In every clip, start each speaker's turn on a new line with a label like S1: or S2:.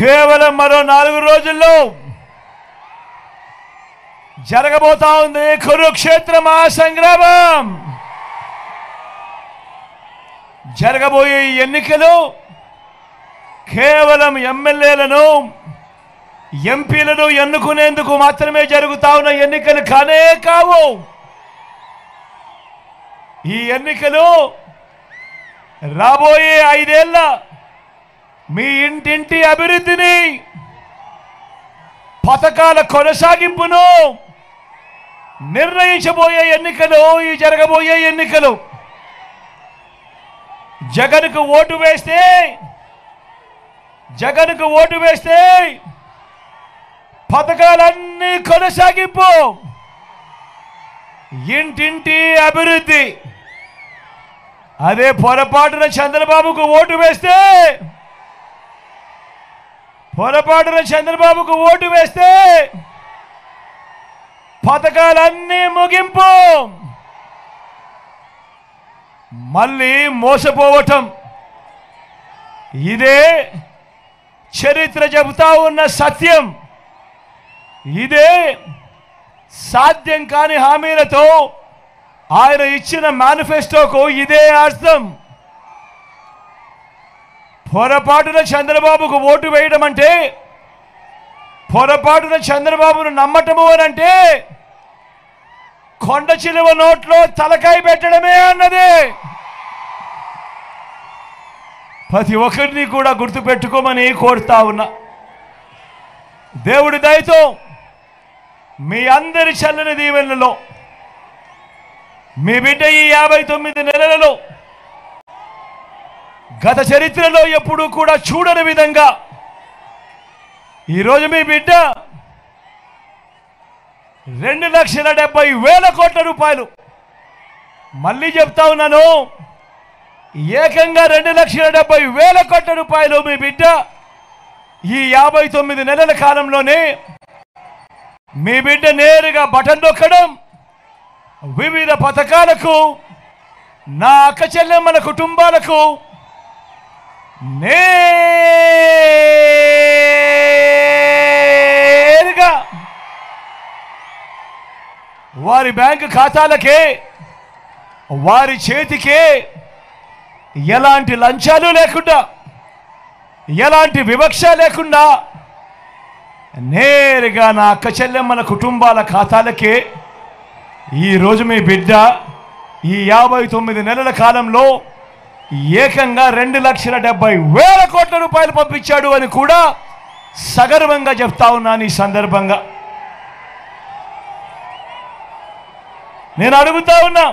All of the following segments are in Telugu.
S1: కేవలం మరో 4 రోజుల్లో జరగబోతా ఉంది కురుక్షేత్ర మహాసంగ్రామం. జరగబోయే ఎన్నికలు కేవలం ఎమ్మెల్యేలను ఎంపీలను ఎన్నుకునేందుకు మాత్రమే జరుగుతా ఉన్న ఎన్నికలు కానే కావు. ఈ ఎన్నికలు రాబోయే 5 ఏళ్ల మీ ఇంటింటి అభివృద్ధిని, పథకాల కొనసాగింపును నిర్ణయించబోయే ఎన్నికలు. ఈ జరగబోయే ఎన్నికలు జగన్కు ఓటు వేస్తే పథకాలన్నీ కొనసాగింపు, ఇంటింటి అభివృద్ధి. అదే పొరపాటున చంద్రబాబుకు ఓటు వేస్తే పథకాలన్నీ ముగింపు, మళ్ళీ మోసపోవటం. ఇదే చరిత్ర చెబుతా ఉన్న సత్యం. ఇదే సాధ్యం కాని హామీలతో ఆయన ఇచ్చిన మేనిఫెస్టోకు ఇదే అర్థం. పొరపాటున చంద్రబాబుకు ఓటు వేయడం అంటే, పొరపాటున చంద్రబాబును నమ్మటము అనంటే కొండ చిలువ నోట్లో తలకాయ పెట్టడమే అన్నది. ప్రతి ఒక్కరిని కూడా గుర్తుపెట్టుకోమని కోరుతా ఉన్నా. దేవుడి దయతో మీ అందరి చల్లని దీవెనలలో మీ బిడ్డ ఈ 59 నెలలలో గత చరిత్రలో ఎప్పుడూ కూడా చూడని విధంగా ఈరోజు మీ బిడ్డ 2,70,000 కోట్ల రూపాయలు, మళ్ళీ చెప్తా ఉన్నాను, ఏకంగా 2,70,000 కోట్ల రూపాయలు మీ బిడ్డ ఈ 59 నెలల కాలంలోనే మీ బిడ్డ నేరుగా బటన్ నొక్కడం, వివిధ పథకాలకు, నా అక్క చెల్లెమ్మల కుటుంబాలకు నేరుగా వారి బ్యాంకు ఖాతాలకే, వారి చేతికే ఎలాంటి లంచాలు లేకుండా, ఎలాంటి వివక్ష లేకుండా నేరుగా నా అక్క చెల్లెమ్మల కుటుంబాల ఖాతాలకే ఈరోజు మీ బిడ్డ ఈ 59 నెలల కాలంలో ఏకంగా 2,70,000 కోట్ల రూపాయలు పంపించాడు అని కూడా సగర్వంగా చెప్తా ఉన్నాను. ఈ సందర్భంగా నేను అడుగుతా ఉన్నా,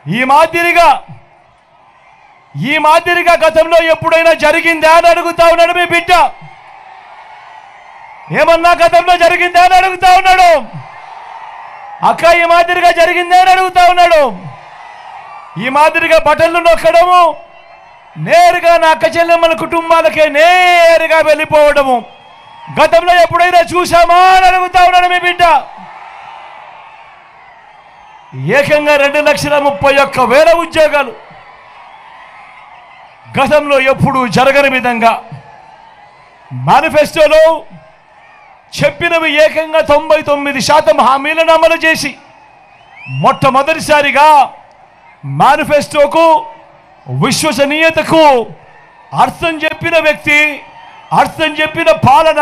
S1: ఈ మాదిరిగా గతంలో ఎప్పుడైనా జరిగిందా అని అడుగుతా ఉన్నాడు మీ బిడ్డ. ఏమన్నా గతంలో జరిగిందా అని అడుగుతా ఉన్నాడు. అక్క ఈ మాదిరిగా జరిగిందా అని అడుగుతా ఉన్నాడు. ఈ మాదిరిగా బటన్లు నొక్కడము, నేరుగా నా అక్క చెల్లెమ్మల కుటుంబాలకే నేరుగా వెళ్ళిపోవడము గతంలో ఎప్పుడైనా చూసామా అని అడుగుతా ఉన్నాడు మీ బిడ్డ. ఏకంగా 2,31,000 ఉద్యోగాలు గతంలో ఎప్పుడు జరగని విధంగా మేనిఫెస్టోలో చెప్పినవి ఏకంగా 99% హామీలను అమలు చేసి మొట్టమొదటిసారిగా మేనిఫెస్టోకు, విశ్వసనీయతకు అర్థం చెప్పిన వ్యక్తి, అర్థం చెప్పిన పాలన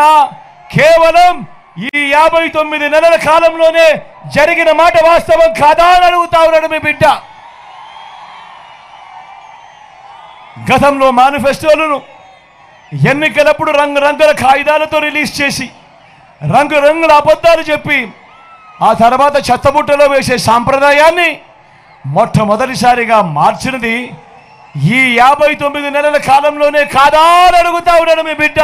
S1: కేవలం ఈ 59 నెలల కాలంలోనే జరిగిన మాట వాస్తవం కాదా అని అడుగుతా ఉన్నాడు మీ బిడ్డ. గతంలో మేనిఫెస్టోలను ఎన్నికలప్పుడు రంగురంగుల కాగితాలతో రిలీజ్ చేసి రంగురంగుల అబద్ధాలు చెప్పి ఆ తర్వాత చెత్తబుట్టలో వేసే సాంప్రదాయాన్ని మొట్టమొదటిసారిగా మార్చినది ఈ 59 నెలల కాలంలోనే కాదా అని అడుగుతా ఉన్నాడు మీ బిడ్డ.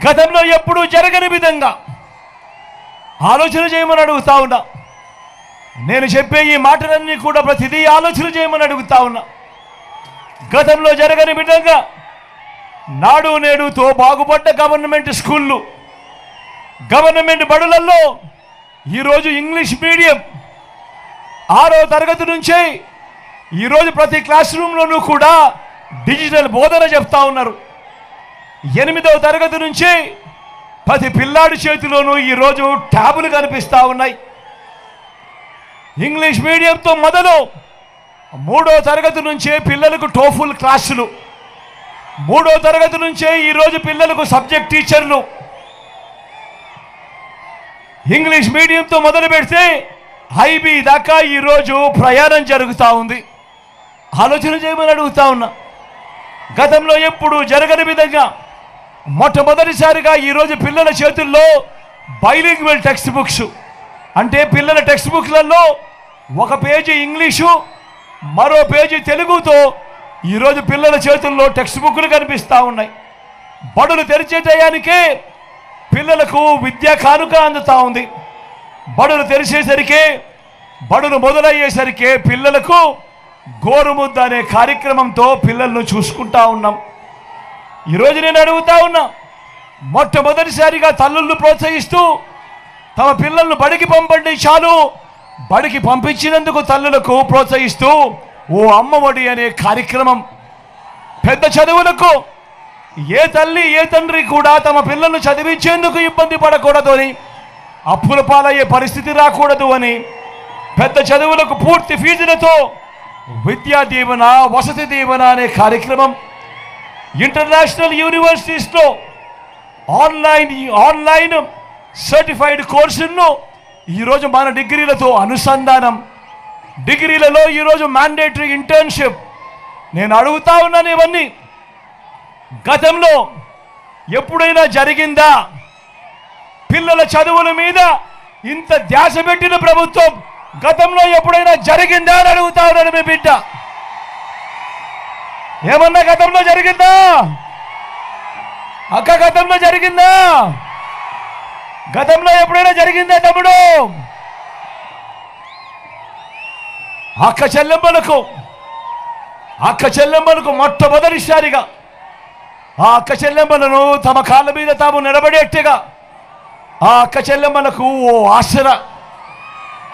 S1: గతంలో ఎప్పుడూ జరగని విధంగా ఆలోచన చేయమని అడుగుతా ఉన్నా. నేను చెప్పే ఈ మాటలన్నీ కూడా ప్రతిదీ ఆలోచన చేయమని అడుగుతా ఉన్నా. గతంలో జరగని విధంగా నాడు నేడుతో బాగుపడ్డ గవర్నమెంట్ స్కూళ్ళు, గవర్నమెంట్ బడులలో ఈరోజు ఇంగ్లీష్ మీడియం 6వ తరగతి నుంచే ఈరోజు ప్రతి క్లాస్ రూమ్లోనూ కూడా డిజిటల్ బోధన చెప్తా ఉన్నారు. 8వ తరగతి నుంచి ప్రతి పిల్లాడి చేతిలోనూ ఈరోజు ట్యాబులు కనిపిస్తూ ఉన్నాయి. ఇంగ్లీష్ మీడియంతో మొదలు 3వ తరగతి నుంచే పిల్లలకు టోఫుల్ క్లాసులు, 3వ తరగతి నుంచే ఈరోజు పిల్లలకు సబ్జెక్ట్ టీచర్లు. ఇంగ్లీష్ మీడియంతో మొదలు పెడితే ఐబీ దాకా ఈరోజు ప్రయాణం జరుగుతూ ఉంది. ఆలోచన చేయమని అడుగుతా ఉన్నా. గతంలో ఎప్పుడు జరగని విధంగా మొట్టమొదటిసారిగా ఈరోజు పిల్లల చేతుల్లో బైలింగ్వల్ టెక్స్ట్ బుక్స్, అంటే పిల్లల టెక్స్ట్ బుక్లలో ఒక పేజీ ఇంగ్లీషు, మరో పేజీ తెలుగుతో ఈరోజు పిల్లల చేతుల్లో టెక్స్ట్ బుక్లు కనిపిస్తూ ఉన్నాయి. బడులు తెరిచే టయానికే పిల్లలకు విద్యా కానుక అందుతూ ఉంది. బడులు తెరిచేసరికి, బడులు మొదలయ్యేసరికి పిల్లలకు గోరుముద్ద అనే కార్యక్రమంతో పిల్లలను చూసుకుంటా ఉన్నాం. ఈరోజు నేను అడుగుతా ఉన్నా, మొట్టమొదటిసారిగా తల్లులను ప్రోత్సహిస్తూ తమ పిల్లలను బడికి పంపండి, చాలు బడికి పంపించినందుకు తల్లులకు ప్రోత్సహిస్తూ ఓ అమ్మఒడి అనే కార్యక్రమం. పెద్ద చదువులకు ఏ తల్లి ఏ తండ్రి కూడా తమ పిల్లలను చదివించేందుకు ఇబ్బంది పడకూడదు అని, అప్పుల పాలయ్యే పరిస్థితి రాకూడదు అని పెద్ద చదువులకు పూర్తి ఫీజులతో విద్యా దీవెన, వసతి దీవెన అనే కార్యక్రమం. ఇంటర్నేషనల్ యూనివర్సిటీస్లో ఆన్లైన్ సర్టిఫైడ్ కోర్సులను ఈరోజు మన డిగ్రీలతో అనుసంధానం. డిగ్రీలలో ఈరోజు మ్యాండేటరీ ఇంటర్న్షిప్. నేను అడుగుతా ఉన్నాను, ఇవన్నీ గతంలో ఎప్పుడైనా జరిగిందా? పిల్లల చదువుల మీద ఇంత ధ్యాస పెట్టిన ప్రభుత్వం గతంలో ఎప్పుడైనా జరిగిందా అని అడుగుతా ఉన్నాను. మీ బిడ్డ ఏమన్నా గతంలో జరిగిందా? అక్క గతంలో జరిగిందా? గతంలో ఎప్పుడైనా జరిగిందా తమ్ముడు? అక్క చెల్లెమ్మలకు మొట్టమొదటిసారిగా ఆ అక్క చెల్లెమ్మలను తమ కాళ్ళ మీద తాము నిలబడేట్టుగా ఆ అక్క చెల్లెమ్మలకు ఓ ఆసరా,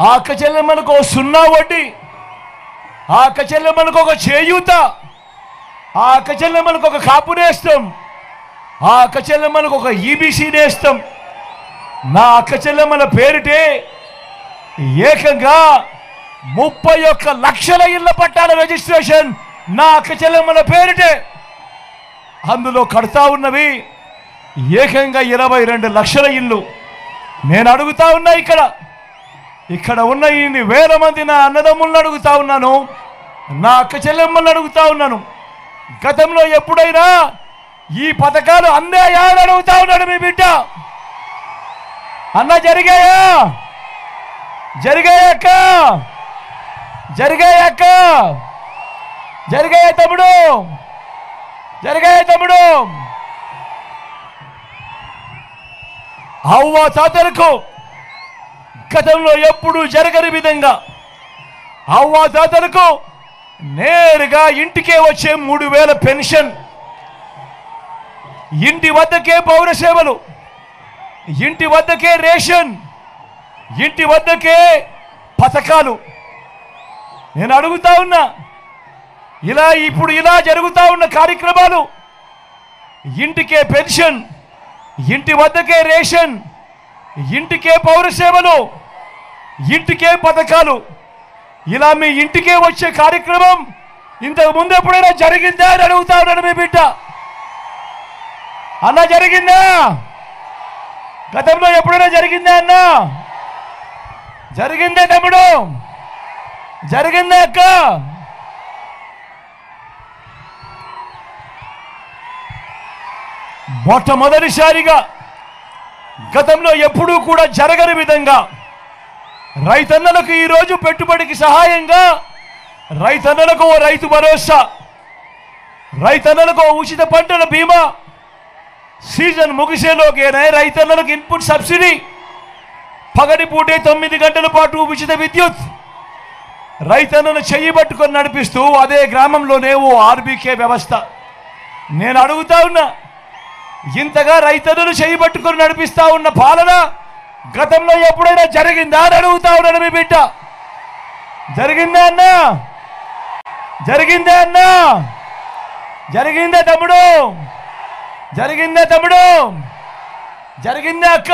S1: ఆ అక్క చెల్లెమ్మలకు ఓ సున్నా వడ్డీ, ఆ అక్క చెల్లెమ్మలకు ఒక చేయూత, ఆ అక్క చెల్లెమ్మలకు ఒక కాపు నేస్తం, ఆ అక్క చెల్లెమ్మలకు ఒక ఈబీసీ నేస్తం. నా అక్క చెల్లెమ్మల పేరిటే ఏకంగా 31 లక్షల ఇళ్ల పట్టాల రిజిస్ట్రేషన్ నా అక్క చెల్లెమ్మల పేరిటే. అందులో కడతా ఉన్నవి ఏకంగా 22 లక్షల ఇల్లు. నేను అడుగుతా ఉన్నా, ఇక్కడ ఉన్న ఇన్ని వేల మంది నా అన్నదమ్ములను అడుగుతా ఉన్నాను, నా అక్క చెల్లెమ్మలను అడుగుతా ఉన్నాను, గతంలో ఎప్పుడైనా ఈ పథకాలు అందాయా అని అడుగుతా ఉన్నాడు మీ బిడ్డ. అన్న జరిగాయా? జరిగాయక్క? జరిగాయక్క? జరిగాయ తమ్ముడు? జరిగాయ తమ్ముడు? అవ్వ తాతలకు గతంలో ఎప్పుడు జరగని విధంగా అవ్వ తాతలకు నేరుగా ఇంటికే వచ్చే 3000 పెన్షన్, ఇంటి వద్దకే పౌర సేవలు, ఇంటి వద్దకే రేషన్, ఇంటి వద్దకే పథకాలు. నేను అడుగుతా ఉన్నా, ఇప్పుడు ఇలా జరుగుతా ఉన్న కార్యక్రమాలు, ఇంటికే పెన్షన్, ఇంటి వద్దకే రేషన్, ఇంటికే పౌర సేవలు, ఇంటికే పథకాలు, ఇలా మీ ఇంటికే వచ్చే కార్యక్రమం ఇంతకు ముందు ఎప్పుడైనా జరిగిందా అని అడుగుతా ఉన్నాడు మీ బిడ్డ. అన్న జరిగిందా? గతంలో ఎప్పుడైనా జరిగిందా అన్న? జరిగిందే తమ్ముడు? జరిగిందా అక్క? మొట్టమొదటిసారిగా గతంలో ఎప్పుడూ కూడా జరగని విధంగా రైతన్నలకు ఈరోజు పెట్టుబడికి సహాయంగా రైతన్నలకు ఓ రైతు భరోసా, రైతన్నలకు ఉచిత పంటల బీమా, సీజన్ ముగిసేలోకేనే రైతన్నలకు ఇన్పుట్ సబ్సిడీ, పగటిపూటే 9 గంటల పాటు ఉచిత విద్యుత్, రైతన్నను చెయ్యి పట్టుకొని నడిపిస్తూ అదే గ్రామంలోనే ఓ ఆర్బీకే వ్యవస్థ. నేను అడుగుతా ఉన్నా, ఇంతగా రైతన్నను చెయ్యి పట్టుకొని నడిపిస్తా ఉన్న పాలన గతంలో ఎప్పుడైనా జరిగిందా అని అడుగుతా ఉన్నాడు మీ బిడ్డ. జరిగిందా అన్న? జరిగిందే అన్నా, జరిగిందే తమ్ముడు, జరిగిందే తమ్ముడు, జరిగిందే అక్క.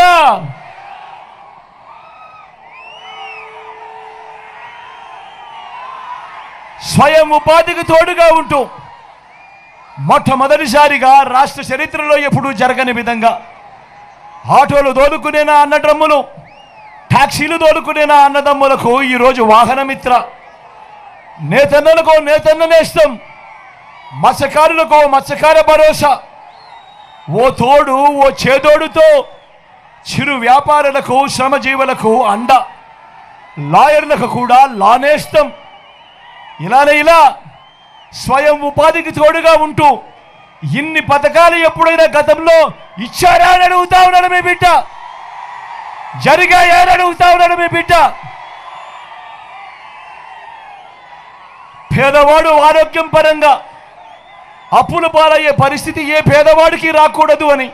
S1: స్వయం ఉపాధికి తోడుగా ఉంటూ మొట్టమొదటిసారిగా రాష్ట్ర చరిత్రలో ఎప్పుడూ జరగని విధంగా ఆటోలు దోలుకునేనా అన్నదమ్ములు, ట్యాక్సీలు దోలుకునేనా అన్నదమ్ములకు ఈరోజు వాహనమిత్ర, నేతన్నలకు నేతన్న నేస్తం, మత్స్యకారులకు మత్స్యకార భరోసా, ఓ తోడు ఓ చేదోడుతో చిరు వ్యాపారులకు శ్రమజీవులకు అండ, లాయర్లకు కూడా లానేస్తం. ఇలా స్వయం ఉపాధికి తోడుగా ఉంటూ ఇన్ని పథకాలు ఎప్పుడైనా గతంలో ఇచ్చారా అని అడుగుతా ఉన్నాడు మీ బిడ్డ, జరిగాయా అని అడుగుతా ఉన్నాడు మీ బిడ్డ. పేదవాడు ఆరోగ్యం పరంగా అప్పుల పాలయ్యే పరిస్థితి ఏ పేదవాడికి రాకూడదు అని,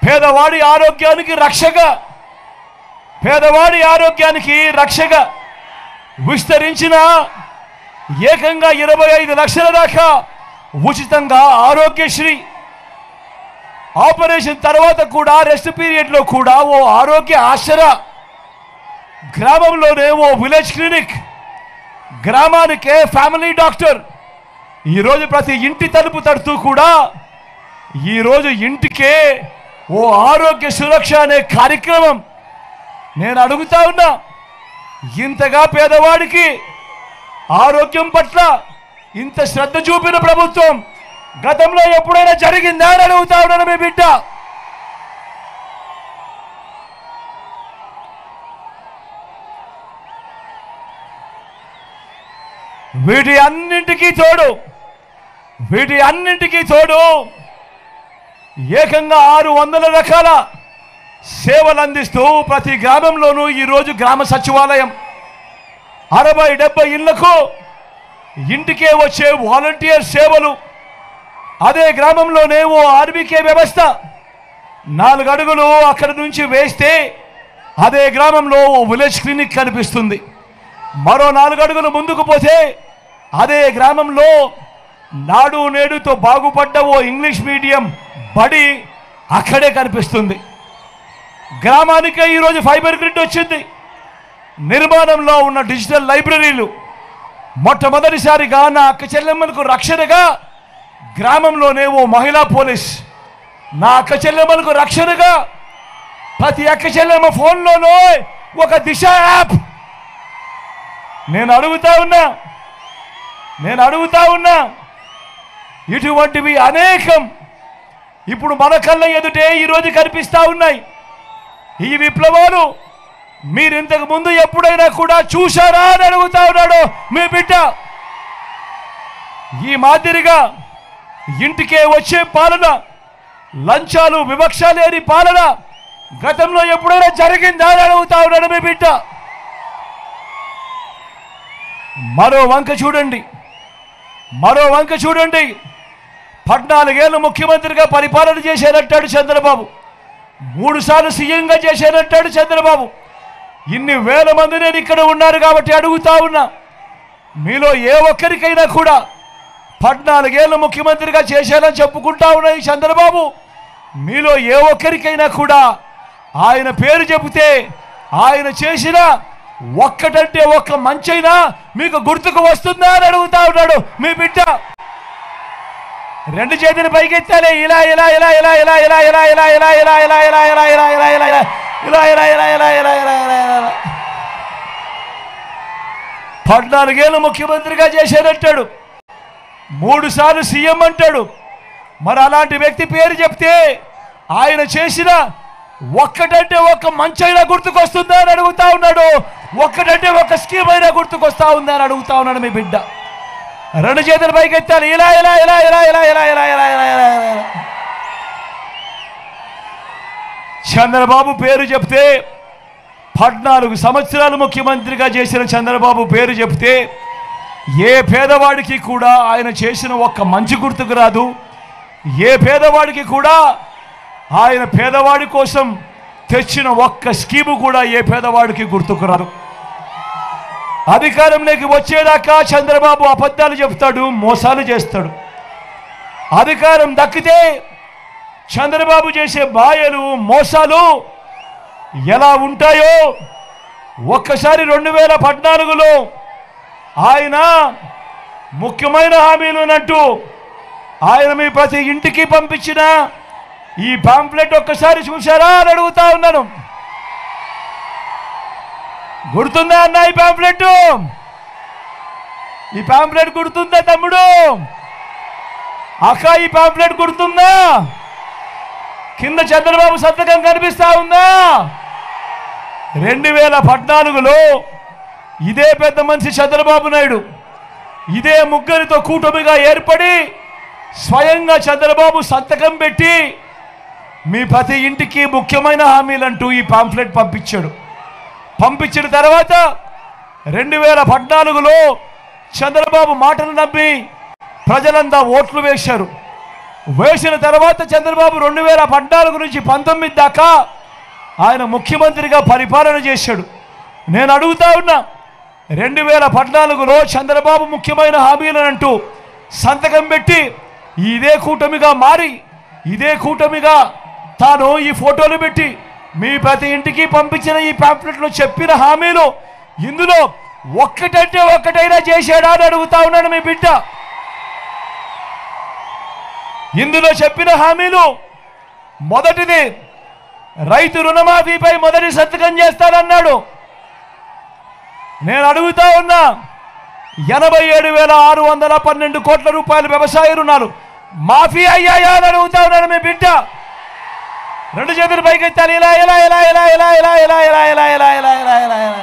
S1: పేదవాడి ఆరోగ్యానికి రక్షగా, పేదవాడి ఆరోగ్యానికి రక్షగా విస్తరించిన ఏకంగా 25 లక్షల దాకా ఉచితంగా ఆరోగ్యశ్రీ, ఆపరేషన్ తర్వాత కూడా రెస్ట్ పీరియడ్లో కూడా ఓ ఆరోగ్య ఆసరా, గ్రామంలోనే ఓ విలేజ్ క్లినిక్, గ్రామానికే ఫ్యామిలీ డాక్టర్. ఈరోజు ప్రతి ఇంటి తలుపు తడుతూ కూడా ఈరోజు ఇంటికే ఓ ఆరోగ్య సురక్ష అనే కార్యక్రమం. నేను అడుగుతా ఉన్నా, ఇంతగా పేదవాడికి ఆరోగ్యం పట్ల ఇంత శ్రద్ధ చూపిన ప్రభుత్వం గతంలో ఎప్పుడైనా జరిగిందా అని అడుగుతా ఉన్నాను మీ బిడ్డ. వీటి అన్నింటికీ తోడు ఏకంగా 600 రకాల సేవలు అందిస్తూ ప్రతి గ్రామంలోనూ ఈరోజు గ్రామ సచివాలయం, 60-70 ఇళ్లకు ఇంటికే వచ్చే వాలంటీర్ సేవలు, అదే గ్రామంలోనే ఓ ఆర్బీకే వ్యవస్థ, 4 అడుగులు అక్కడి నుంచి వేస్తే అదే గ్రామంలో ఓ విలేజ్ క్లినిక్ కనిపిస్తుంది. మరో 4 అడుగులు ముందుకు పోతే అదే గ్రామంలో నాడు నేడుతో బాగుపడ్డ ఓ ఇంగ్లీష్ మీడియం బడి అక్కడే కనిపిస్తుంది. గ్రామానికే ఈరోజు ఫైబర్ గ్రిడ్ వచ్చింది. నిర్మాణంలో ఉన్న డిజిటల్ లైబ్రరీలు, మొట్టమొదటిసారిగా నా అక్క చెల్లెమ్మలకు రక్షణగా గ్రామంలోనే ఓ మహిళా పోలీస్, నా అక్క చెల్లెమ్మలకు రక్షణగా ప్రతి అక్క చెల్లెమ్మ ఫోన్లోనూ ఒక దిశ యాప్. నేను అడుగుతా ఉన్నా ఇటువంటివి అనేకం ఇప్పుడు మన కళ్ళ ఎదుటే ఈరోజు కనిపిస్తా ఉన్నాయి. ఈ విప్లవాలు మీరు ఇంతకు ముందు ఎప్పుడైనా కూడా చూశారా అని అడుగుతా ఉన్నాడు మీ బిడ్డ. ఈ మాదిరిగా ఇంటికే వచ్చే పాలన, లంచాలు వివక్ష లేని పాలన గతంలో ఎప్పుడైనా జరిగిందా అని అడుగుతా ఉన్నాడు మీ బిడ్డ. మరో వంక చూడండి. 14 ఏళ్ళు ముఖ్యమంత్రిగా పరిపాలన చేశానంటాడు చంద్రబాబు, 3 సార్లు సీఎంగా చేశానంటాడు చంద్రబాబు. ఇన్ని వేల మంది నేను ఇక్కడ ఉన్నారు కాబట్టి అడుగుతా ఉన్నా, మీలో ఏ ఒక్కరికైనా కూడా 14 ఏళ్ళు ముఖ్యమంత్రిగా చేశానని చెప్పుకుంటా ఉన్న ఈ చంద్రబాబు, మీలో ఏ ఒక్కరికైనా కూడా ఆయన పేరు చెబితే ఆయన చేసిన ఒక్కటంటే ఒక్క మంచైనా మీకు గుర్తుకు వస్తుందా అని అడుగుతా ఉన్నాడు మీ బిడ్డ. 2 చేతులు పైకెత్తాలి. ఇలా 14 ఏళ్ళు ముఖ్యమంత్రిగా చేశానంటాడు, 3 సార్లు సీఎం అంటాడు. మరి అలాంటి వ్యక్తి పేరు చెప్తే ఆయన చేసిన ఒక్కటంటే ఒక్క మంచైనా గుర్తుకొస్తుందా అని అడుగుతా ఉన్నాడు. ఒక్కటంటే ఒక్క స్కీమ్ అయినా గుర్తుకొస్తా ఉందా అని అడుగుతా ఉన్నాడు మీ బిడ్డ. 2 చేతులు పైకెత్తాలి. ఇలా చంద్రబాబు పేరు చెప్తే 14 సంవత్సరాలు ముఖ్యమంత్రిగా చేసిన చంద్రబాబు పేరు చెప్తే ఏ పేదవాడికి కూడా ఆయన చేసిన ఒక్క మంచి గుర్తుకు రాదు. ఏ పేదవాడికి కూడా ఆయన పేదవాడి కోసం తెచ్చిన ఒక్క స్కీము కూడా ఏ పేదవాడికి గుర్తుకు రాదు. అధికారంలోకి వచ్చేదాకా చంద్రబాబు అబద్ధాలు చెప్తాడు, మోసాలు చేస్తాడు. అధికారం దక్కితే చంద్రబాబు చేసే మాయలు, మోసాలు ఎలా ఉంటాయో ఒక్కసారి 2014లో ఆయన ముఖ్యమైన హామీలునంటూ ఆయన మీ ప్రతి ఇంటికి పంపించిన ఈ పాంప్లెట్ ఒక్కసారి చూశారా అని అడుగుతా ఉన్నాను. గుర్తుందా అన్న ఈ పాంప్లెట్? ఈ పాంప్లెట్ గుర్తుందా తమ్ముడు? అక్క ఈ పాంప్లెట్ గుర్తుందా? కింద చంద్రబాబు సంతకం కనిపిస్తా ఉందా? 2014లో ఇదే పెద్ద మనిషి చంద్రబాబు నాయుడు ఇదే ముగ్గురితో కూటమిగా ఏర్పడి స్వయంగా చంద్రబాబు సంతకం పెట్టి మీ ప్రతి ఇంటికి ముఖ్యమైన హామీలంటూ ఈ పాంప్లెట్ పంపించాడు. పంపించిన తర్వాత 2014లో చంద్రబాబు మాటలు నమ్మి ప్రజలంతా ఓట్లు వేశారు. వేసిన తర్వాత చంద్రబాబు 2014 నుంచి 19 దాకా ఆయన ముఖ్యమంత్రిగా పరిపాలన చేశాడు. నేను అడుగుతా ఉన్నా, 2014లో చంద్రబాబు ముఖ్యమైన హామీలనంటూ సంతకం పెట్టి ఇదే కూటమిగా మారి ఇదే కూటమిగా తాను ఈ ఫోటోలు పెట్టి మీ ప్రతి ఇంటికి పంపించిన ఈ పాంప్లెట్లో చెప్పిన హామీలు ఇందులో ఒక్కటంటే ఒక్కటైనా చేశాడా అని అడుగుతా ఉన్నాను మీ బిడ్డ. ఇందులో చెప్పిన హామీలు మొదటిది రైతు రుణమాఫీపై మొదటి సంతకం చేస్తానన్నాడు. నేను అడుగుతా ఉన్నా, 87,612 కోట్ల రూపాయల వ్యవసాయ రుణాలు మాఫీ అయ్యాయా అని అడుగుతా ఉన్నాను మీ బిడ్డ. రెండు చేతులు పైకెత్తాలి. ఇలా ఇలా ఇలా ఇలా ఇలా ఇలా ఇలా ఇలా ఇలా ఇలా ఇలా ఇలా ఇలా ఇలా.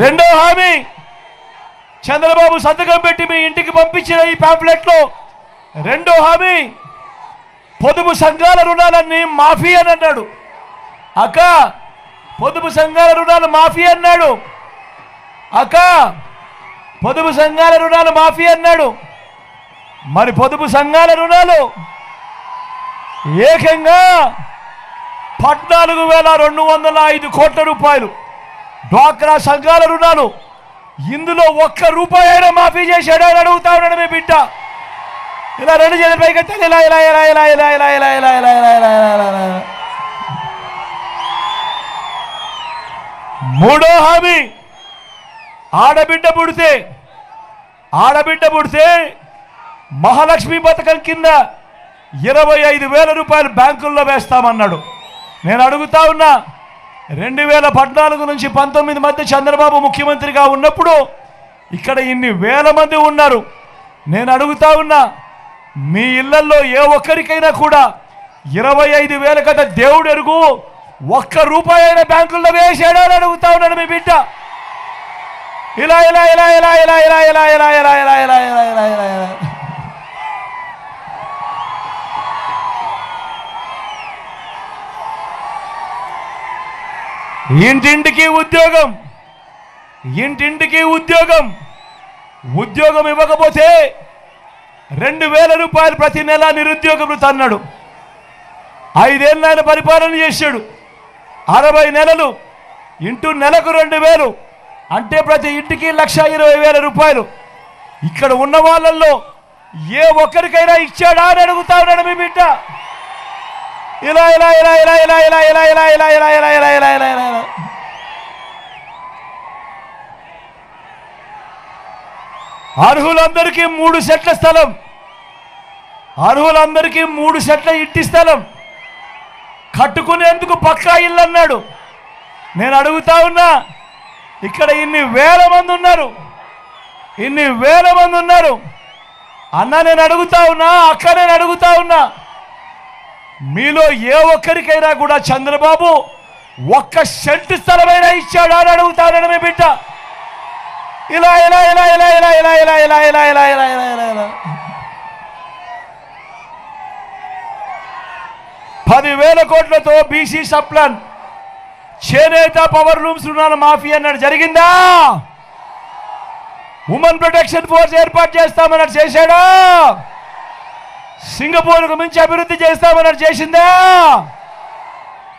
S1: రెండో హామీ చంద్రబాబు సంతకం పెట్టి మీ ఇంటికి పంపించిన ఈ పాంప్లెట్లో రెండో హామీ పొదుపు సంఘాల రుణాలన్నీ మాఫీ అని అన్నాడు. అక్క పొదుపు సంఘాల రుణాలు మాఫీ అన్నాడు. అక్క పొదుపు సంఘాల రుణాలు మాఫీ అన్నాడు. మరి పొదుపు సంఘాల రుణాలు ఏకంగా 14,205 కోట్ల రూపాయలు డ్వాక్రా సంఘాల రుణాలు ఇందులో ఒక్క రూపాయి అయినా మాఫీ చేశాడు అని అడుగుతా ఉన్నాడు మీ బిడ్డ. ఇలా రెండు చేతుల పైకి ఇలా ఇలా ఇలా ఇలా ఇలా ఇలా ఇలా ఇలా ఇలా ఇలా ఇలా ఇలా. మూడో హామీ ఆడబిడ్డ పుడితే మహాలక్ష్మి పథకం కింద 25,000 రూపాయలు బ్యాంకుల్లో వేస్తామన్నాడు. నేను అడుగుతా ఉన్నా, 2014 నుంచి 19 మధ్య చంద్రబాబు ముఖ్యమంత్రిగా ఉన్నప్పుడు ఇక్కడ ఇన్ని వేల మంది ఉన్నారు. నేను అడుగుతా ఉన్నా, మీ ఇళ్లలో ఏ ఒక్కరికైనా కూడా 25,000 కథ దేవుడు ఎరుగు ఒక్క రూపాయి అయినా బ్యాంకుల్లో వేసాడా అని అడుగుతా ఉన్నాడు మీ బిడ్డ. ఇలా ఇలా ఇలా ఇలా ఇలా ఇలా ఇలా ఇలా ఇలా ఇలా ఇలా ఇలా ఇలా ఇలా ఇలా. ఇంటింటికి ఉద్యోగం, ఇంటింటికి ఉద్యోగం. ఉద్యోగం ఇవ్వకపోతే 2,000 రూపాయలు ప్రతి నెల నిరుద్యోగం తన్నాడు. 5 ఏళ్ళు ఆయన పరిపాలన చేశాడు. 60 నెలలు ఇంటూ నెలకు 2,000 అంటే ప్రతి ఇంటికి 1,20,000 రూపాయలు. ఇక్కడ ఉన్న వాళ్ళల్లో ఏ ఒక్కరికైనా ఇచ్చాడా అని అడుగుతా ఉన్నాడు మీ బిడ్డ. ఇలా ఇలా ఇలా ఇలా ఇలా ఇలా ఇలా ఇలా ఇలా ఇలా ఇలా ఇలా ఇలా ఇలా ఇలా. అర్హులందరికీ 3 సెట్ల స్థలం, అర్హులందరికీ 3 సెట్ల ఇంటి స్థలం కట్టుకునేందుకు పక్కా ఇల్లు అన్నాడు. నేను అడుగుతా ఉన్నా, ఇక్కడ ఇన్ని వేల మంది ఉన్నారు, ఇన్ని వేల మంది ఉన్నారు అన్న. నేను అడుగుతా ఉన్నా, అక్క నేను అడుగుతా ఉన్నా, మీలో ఏ ఒక్కరికైనా కూడా చంద్రబాబు 1 సెంటు స్థలమైనా ఇచ్చాడా అని అడుగుతానని మీ బిడ్డ. ఇలా ఇలా ఇలా ఇలా ఇలా ఇలా ఇలా ఇలా ఇలా ఇలా ఇలా ఇలా ఇలా ఇలా. 10,000 కోట్లతో బీసీ సప్లాన్ చేనేత పవర్ లూమ్స్ రుణాల మాఫీ అన్నాడు. జరిగిందా? ఉమెన్ ప్రొటెక్షన్ ఫోర్స్ ఏర్పాటు చేస్తామన్నాడు. చేశాడా? సింగపూర్కు మించి అభివృద్ధి చేస్తామన్నాడు. చేసిందా?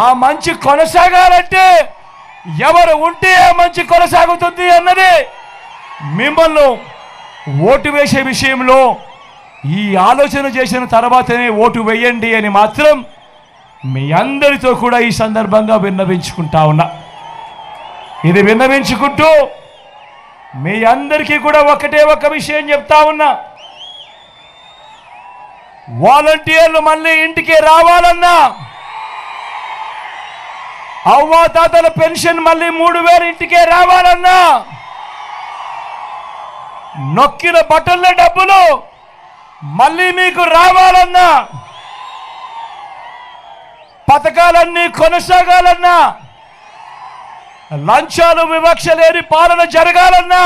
S1: ఆ మంచి కొనసాగాలంటే ఎవరు ఉంటే ఆ మంచి కొనసాగుతుంది అన్నది మిమ్మల్ని ఓటు వేసే విషయంలో ఈ ఆలోచన చేసిన తర్వాతనే ఓటు వేయండి అని మాత్రం మీ అందరితో కూడా ఈ సందర్భంగా విన్నవించుకుంటా ఉన్నా. ఇది విన్నవించుకుంటూ మీ అందరికీ కూడా ఒకటే ఒక విషయం చెప్తా ఉన్నా. వాలంటీర్లు మళ్ళీ ఇంటికి రావాలన్నా, అవ్వాతాతల పెన్షన్ మళ్ళీ 3000 ఇంటికే రావాలన్నా, నొక్కిన బటన్ల డబ్బులు మళ్ళీ మీకు రావాలన్నా, పథకాలన్నీ కొనసాగాలన్నా, లంచాలు వివక్ష లేని పాలన జరగాలన్నా,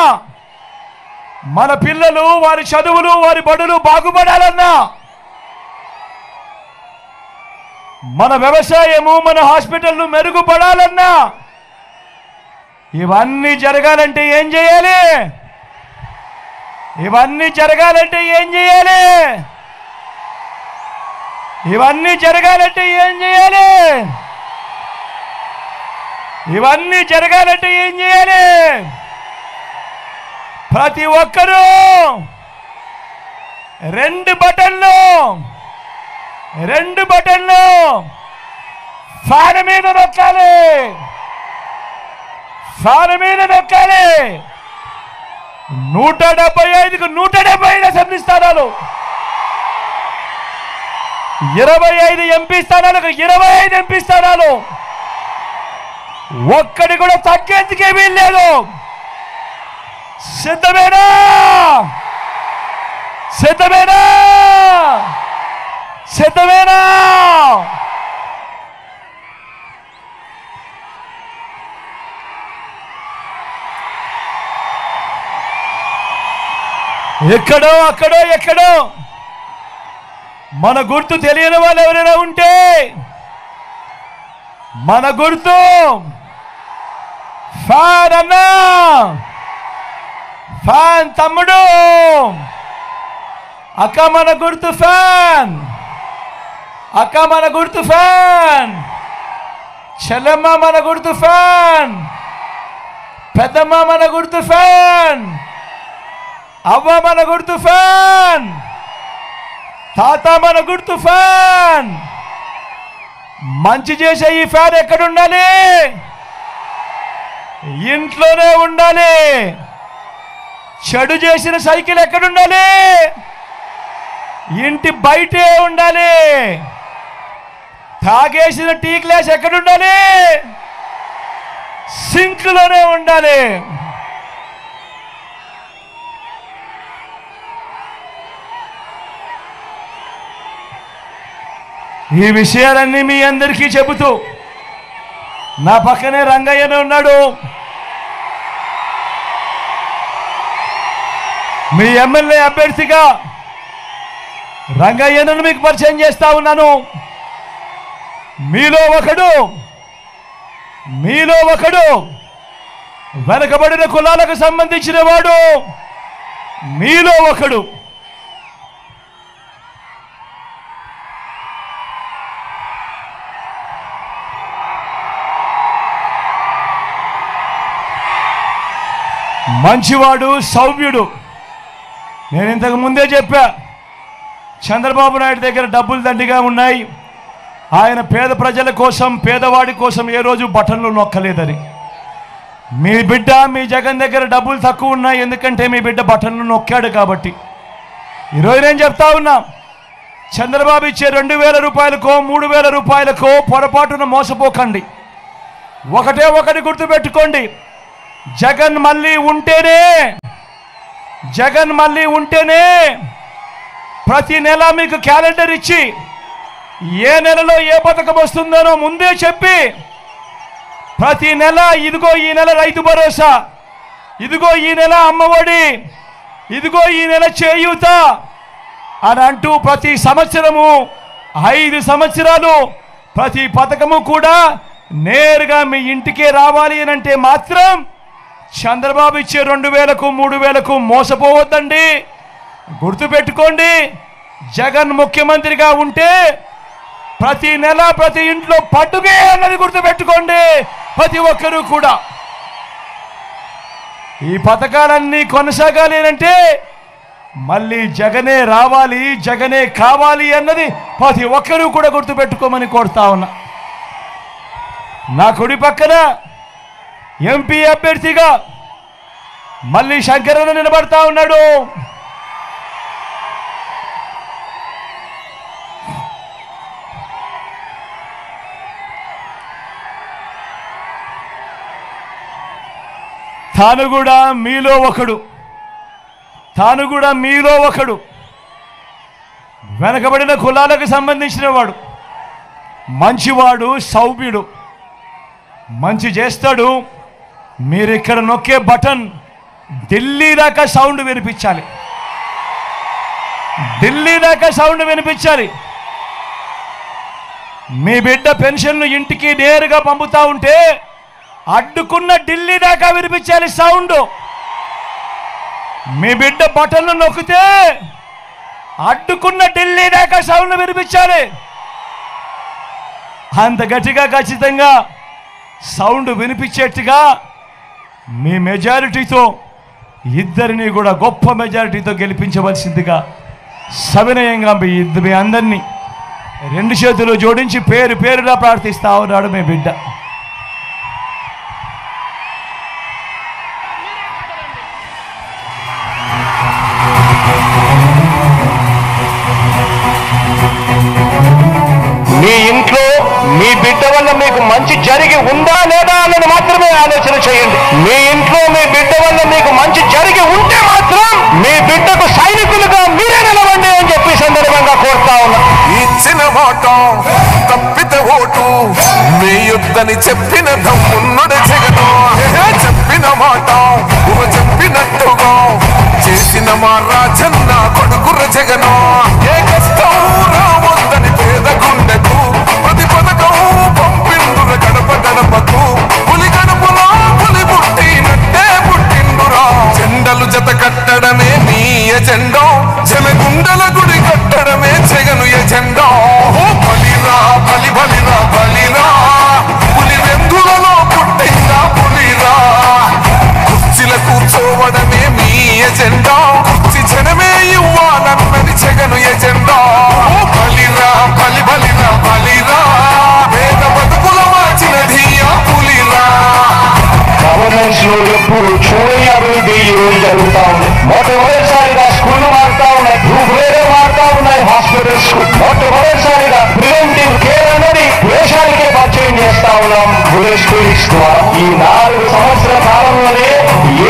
S1: మన పిల్లలు వారి చదువులు వారి బడులు బాగుపడాలన్నా, మన వ్యవసాయము మన హాస్పిటల్లు మెరుగుపడాలన్నా, ఇవన్నీ జరగాలంటే ఏం చేయాలి? ఇవన్నీ జరగాలంటే ఏం చేయాలి? ఇవన్నీ జరగాలంటే ఏం చేయాలి? ఇవన్నీ జరగాలంటే ఏం చేయాలి? ప్రతి ఒక్కరూ 2 బటన్లు ఫ్యాన్ మీద నొక్కాలి. ఫ్యాన్ మీద నొక్కాలి. 175కు 175 అసెంబ్లీ స్థానాలు, 25 ఎంపీ స్థానాలకు 25 ఎంపీ స్థానాలు, ఒక్కడి కూడా తగ్గేందుకే వీల్లేదు. సిద్ధమేనా? సిద్ధమేనా? సిద్ధమేనా? ఎక్కడో అక్కడో ఎక్కడో మన గుర్తు తెలియని వాళ్ళు ఎవరైనా ఉంటే, మన గుర్తు ఫ్యాన్ అన్నా, ఫ్యాన్ తమ్ముడు, అక్క మన గుర్తు ఫ్యాన్, అక్క మన గుర్తు ఫ్యాన్, చెల్లెమ్మ మన గుర్తు ఫ్యాన్, పెద్దమ్మ మన గుర్తు ఫ్యాన్, అవ్వ మన గుర్తు ఫ్యాన్, తాత మన గుర్తు ఫ్యాన్. మంచి చేసే ఈ ఫ్యాన్ ఎక్కడుండాలి? ఇంట్లోనే ఉండాలి. చెడు చేసిన సైకిల్ ఎక్కడుండాలి? ఇంటి బయటే ఉండాలి. తాగేసిన టీ గ్లాస్ ఎక్కడుండాలి? సింక్లోనే ఉండాలి. ఈ విషయాలన్నీ మీ అందరికీ చెబుతూ, నా పక్కనే రంగయ్యనే ఉన్నాడు. మీ ఎమ్మెల్యే అభ్యర్థిగా రంగయ్యను మీకు పరిచయం చేస్తా ఉన్నాను. మీలో ఒకడు వెనకబడిన కులాలకు సంబంధించిన వాడు. మీలో ఒకడు మంచివాడు, సౌమ్యుడు. నేను ఇంతకు ముందే చెప్పా, చంద్రబాబు నాయుడు దగ్గర డబ్బులు దండిగా ఉన్నాయి. ఆయన పేద ప్రజల కోసం, పేదవాడి కోసం ఏ రోజు బటన్లు నొక్కలేదని. మీ బిడ్డ, మీ జగన్ దగ్గర డబ్బులు తక్కువ ఉన్నాయి, ఎందుకంటే మీ బిడ్డ బటన్లు నొక్కాడు కాబట్టి. ఈరోజు నేను చెప్తా ఉన్నా, చంద్రబాబు ఇచ్చే 2000 రూపాయలకో 3000 రూపాయలకో పొరపాటున మోసపోకండి. ఒకటి గుర్తుపెట్టుకోండి, జగన్ మళ్ళీ ఉంటేనే ప్రతి నెల మీకు క్యాలెండర్ ఇచ్చి ఏ నెలలో ఏ పథకం వస్తుందనో ముందే చెప్పి, ప్రతి నెల ఇదిగో ఈ నెల రైతు భరోసా, ఇదిగో ఈ నెల అమ్మఒడి, ఇదిగో ఈ నెల చేయూత అని అంటూ ప్రతి సంవత్సరము 5 సంవత్సరాలు ప్రతి పథకము కూడా నేరుగా మీ ఇంటికే రావాలి అని అంటే మాత్రం చంద్రబాబు ఇచ్చే 2000కు 3000కు మోసపోవద్దండి. గుర్తుపెట్టుకోండి, జగన్ ముఖ్యమంత్రిగా ఉంటే ప్రతి నెల ప్రతి ఇంట్లో పండుగే అన్నది గుర్తుపెట్టుకోండి ప్రతి ఒక్కరూ కూడా. ఈ పథకాలన్నీ కొనసాగాలి అంటే మళ్ళీ జగనే రావాలి, జగనే కావాలి అన్నది ప్రతి ఒక్కరూ కూడా గుర్తుపెట్టుకోమని కోరుతా ఉన్నా. నా కుడి పక్కన ఎంపీ అభ్యర్థిగా మళ్ళీ శంకరన్న నిలబడతా ఉన్నాడు. తాను కూడా మీలో ఒకడు వెనకబడిన కులాలకు సంబంధించిన వాడు, మంచివాడు, సౌమ్యుడు, మంచి చేస్తాడు. మీరు ఇక్కడ నొక్కే బటన్ ఢిల్లీ దాకా సౌండ్ వినిపించాలి, ఢిల్లీ దాకా సౌండ్ వినిపించాలి. మీ బిడ్డ పెన్షన్లు ఇంటికి నేరుగా పంపుతా ఉంటే అడ్డుకున్న ఢిల్లీ దాకా వినిపించాలి సౌండ్. మీ బిడ్డ బటన్లు నొక్కితే అడ్డుకున్న ఢిల్లీ దాకా సౌండ్ వినిపించాలి. అంత గట్టిగా ఖచ్చితంగా సౌండ్ వినిపించేట్టుగా మీ మెజారిటీతో ఇద్దరిని కూడా గొప్ప మెజారిటీతో గెలిపించవలసిందిగా సవినయంగా మీ అందరినీ రెండు చేతులు జోడించి పేరు పేరుగా ప్రార్థిస్తా ఉన్నాడు మీ బిడ్డ. మీ ఇంట్లో మీ బిడ్డ వల్ల మీకు మంచి జరిగి ఉందా లేదా అన్నది మాత్రమే ఆలోచన చేయండి. మీ ఇంట్లో మీ బిడ్డ వల్ల మీకు మంచి జరిగి ఉంటే మాత్రం మీ బిడ్డకు సైనికులుగా మీరే నిలవండి అని చెప్పి సందర్భంగా కోరుతా ఉన్నా.
S2: ఇచ్చిన మాట తప్పితే ఓటు మీ యుద్ధని చెప్పిన దమ్మున్నడు జగను. చెప్పిన మాట చెప్పినట్టుగా చేసిన మా రాజన్న కొడుకుర జగను. ఏ కష్టం రావద్దని పేద గుండెకు ప్రతి పథకం పంపిండుర గడప గడపకు. పులి గడపలో పులి పుట్టినట్టే పుట్టిండురా. జెండలు జత కట్టడమే మీ ఎజెండా, జనగుండల గుడి కట్టడమే జగను ఎజెండా. బలిరా బలి బలిరా బలిరా, పులి వెందులలో పుట్టిందా పులిరా. కుర్చీల కూర్చోవడమే మీ ఎజెండా, కుర్చీ జనమే ఇవ్వాలన్నది జగను ఎజెండా. బలిరా బలి బలిరా బలిరా, వేద బతుకుల మార్చినది ఆ పులిరా.
S1: గవర్నెన్స్ లో ఎప్పుడు చూడని అభివృద్ధి ఈ రోజు జరుగుతా ఉంది. మొట్టమొదటిసారిగా స్కూళ్లు మారుతా ఉన్నాయి, రూపురేఖలు మారుతా ఉన్నాయి, హాస్పిటల్స్ మొట్టమొదటిసారిగా ప్రివెంటివ్ కేర్ అనేది దేశానికే పరిచయం చేస్తా ఉన్నాం విలేజ్ క్లినిక్స్ ద్వారా. ఈ 4 సంవత్సరాల కాలంలోనే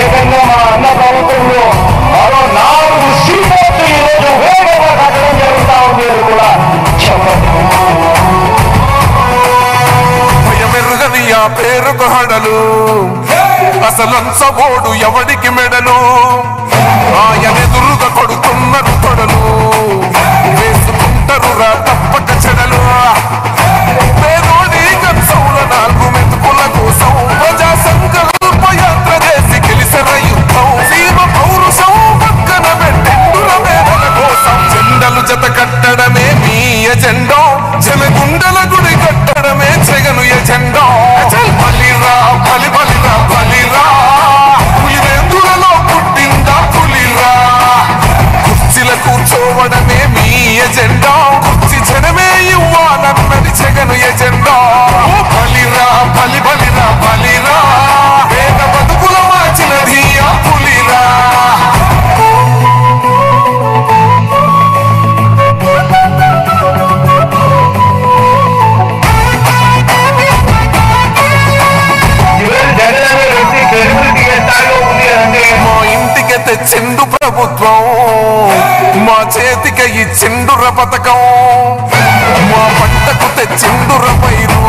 S1: ఏకంగా మా అన్న ప్రభుత్వంలో మరో 4 సీపోర్టు ఈ రోజు వేగంగా కట్టడం జరుగుతా ఉంది అని కూడా చెప్పండి.
S2: భయమెరుగని ఆ పేరుకు హడలు, అసలంచబోడు ఎవడికి మెడలు. ఆయనెదురుగా కొడుతున్నారు తొడలు, వేసుకుంటారు రా తప్పక చెడలు. పేదోడి కంచంల 4 మెతుకుల కోసం ప్రజా సంకల్ప యాత్ర చేసి గెలిసిన యుద్ధం. సీమ పౌరుషం పక్కన పెట్టిండుల పేదల కోసం. జెండలు జత కట్టడమే మీ ఎజెండా, జనగుండల గుడి కట్టడమే జగను ఎజెండా. బలిరా బలి బలిరా బలిరా, పులి వెందులలో పుట్టిందా పులిరా. కుర్చీల కూర్చోవడమే మీ ఎజెండా, కుర్చీ జనమే ఇవ్వాలన్నది జగను ఎజెండా. బలిరా బలి బలిరా బలిరా, వేద బతుకుల మార్చినది ఆ పులిరా. మా ఇంటికి తెచ్చిండు ప్రభుత్వం, మా చేతికి ఇచ్చిండుర పథకం. మా పంటకు తెచ్చిండుర పైరు,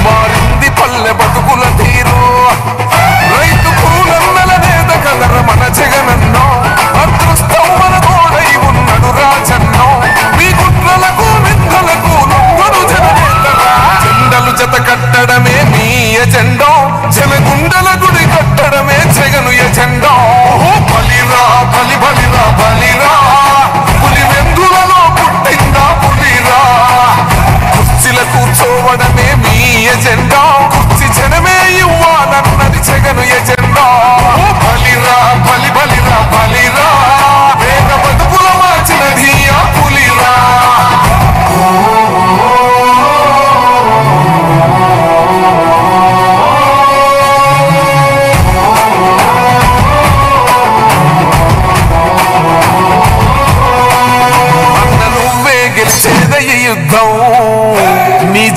S2: మారింది పల్లె బతుకుల తీరు. రైతు పూలన్నల నేత కదర మన జగనన్నో, అదృష్టం మన తోడై ఉన్నడు రాజన్నో. మీ కుట్రలకు మిత్రలకు లొంగడు జననేతరా. జెండలు జత కట్టడమే మీ ఎజెండా, జనగుండల గుడి కట్టడమే జగను ఎజెండా. బలిరా బలి బలిరా బలిరా, పులి వెందులలో పుట్టిందా పులిరా.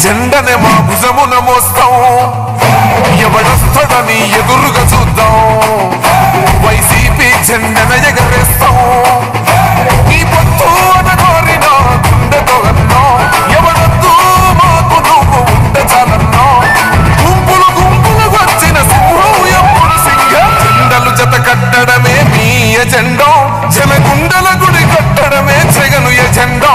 S2: జెండనే మా భుజమున మోస్తాం ఎవడొస్తాడని ఎదురుగా చూద్దాం వైసీపీ జెండన ఎగరేస్తాం ఈ పొత్తు అనగోరిన గుండెతో అన్నో ఎవడొద్దు మాకు నువ్వు ఉండ చాలన్నో గుంపులు గుంపులు వచ్చిన సింహం ఎప్పుడు సింహం జెండలు జత కట్టడమే మీ ఎజెండా జనగుండల గుడి కట్టడమే జగను ఎజెండా